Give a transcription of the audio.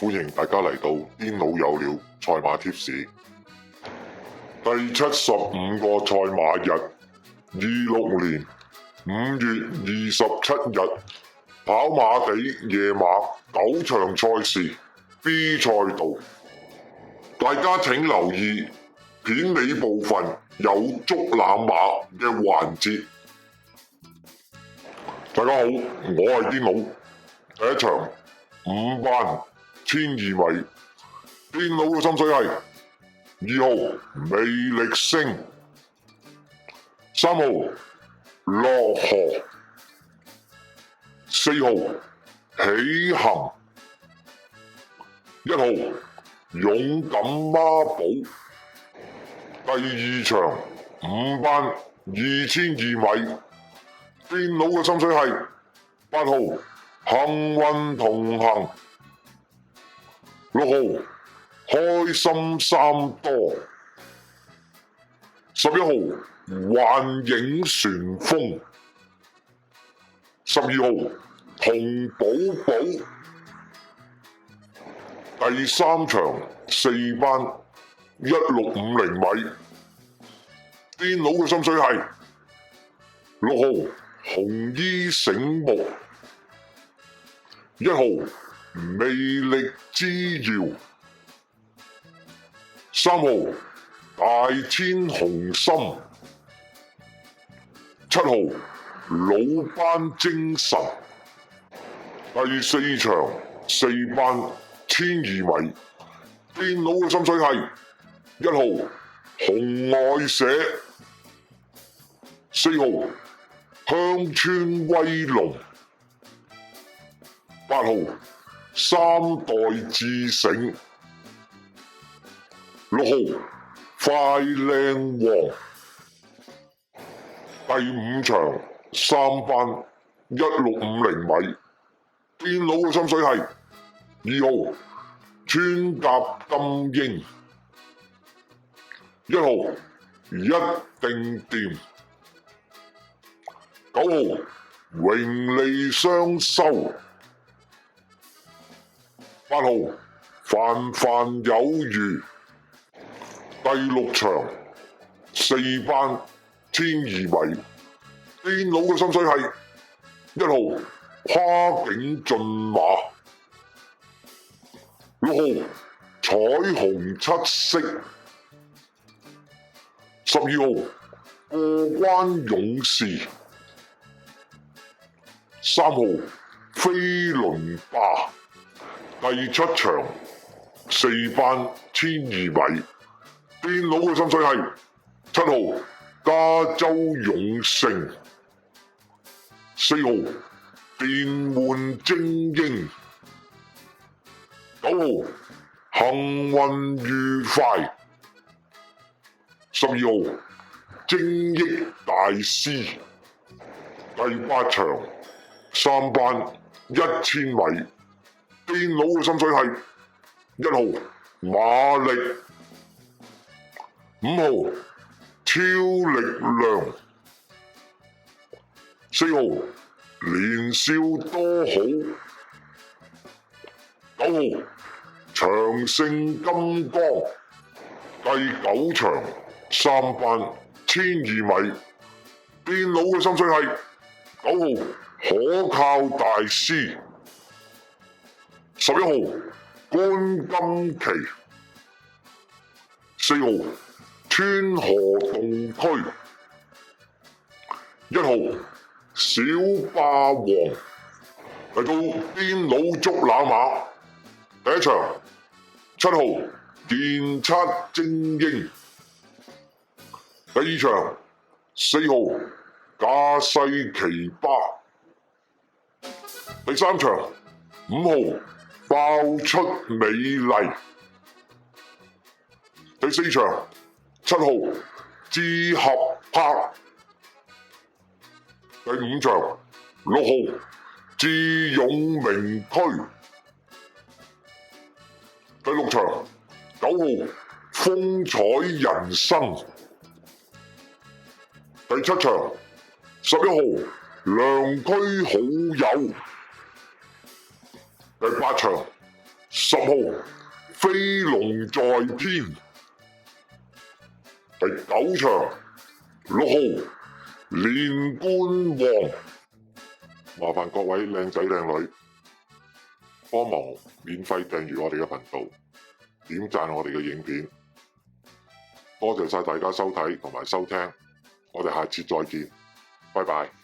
歡迎大家嚟到癲佬有料賽馬貼士第75個賽馬日，26年5月27日，跑馬地夜馬9場賽事 B 賽道，大家請留意片尾部分有捉攬馬嘅環節。大家好，我係癲佬。第一場5班1200米，癲佬嘅心水係2號魅力星、3號落河、4號喜行、1號勇敢孖寶。第二場5班2200米，癲佬嘅心水係8號幸運同行、6號開心三多、11號幻影旋風、12號同寶寶。第三場4班1650米，癲佬嘅心水係6號紅衣醒目、1號魅力之耀、3號大千紅心、7號老班精神。第四場4班1200米，癲佬嘅心水係1號紅愛社、4號鄉村威龍、8號三代智醒、6號快靚王。第五場3班1650米，癲佬嘅心水係2號穿甲金鷹、1號一定掂、9號榮利雙收、8號范范有餘。第六場4班1200米，癲佬嘅心水係1號跨境駿馬、6號彩虹七色、12號過關勇士、3號飛輪霸。第七場4班1200米，癲佬嘅心水係7號加州勇勝、4號電玩精英、9號幸運愉快、12號精益大師。第八場3班1000米，癲佬嘅心水係1號馬力、5號超力量、4號年少多好、9號長勝金剛。第九場3班1200米，癲佬嘅心水係9號可靠大師、11號冠金旗、4號川河洞區、1號小霸王。嚟到癲佬捉攬馬，第一場7號電測精英，第二場4號架勢奇葩，第三場5號爆出美麗，第四場7號志合拍，第五場6號智勇名區，第六場9號風采人生，第七場11號良區好友，第八場10號飛龍在天，第9場6號連冠王。麻煩各位靚仔靚女幫忙免費訂閱我哋嘅頻道，點讚我哋嘅影片。多謝晒大家收睇同埋收聽，我哋下次再見，拜拜。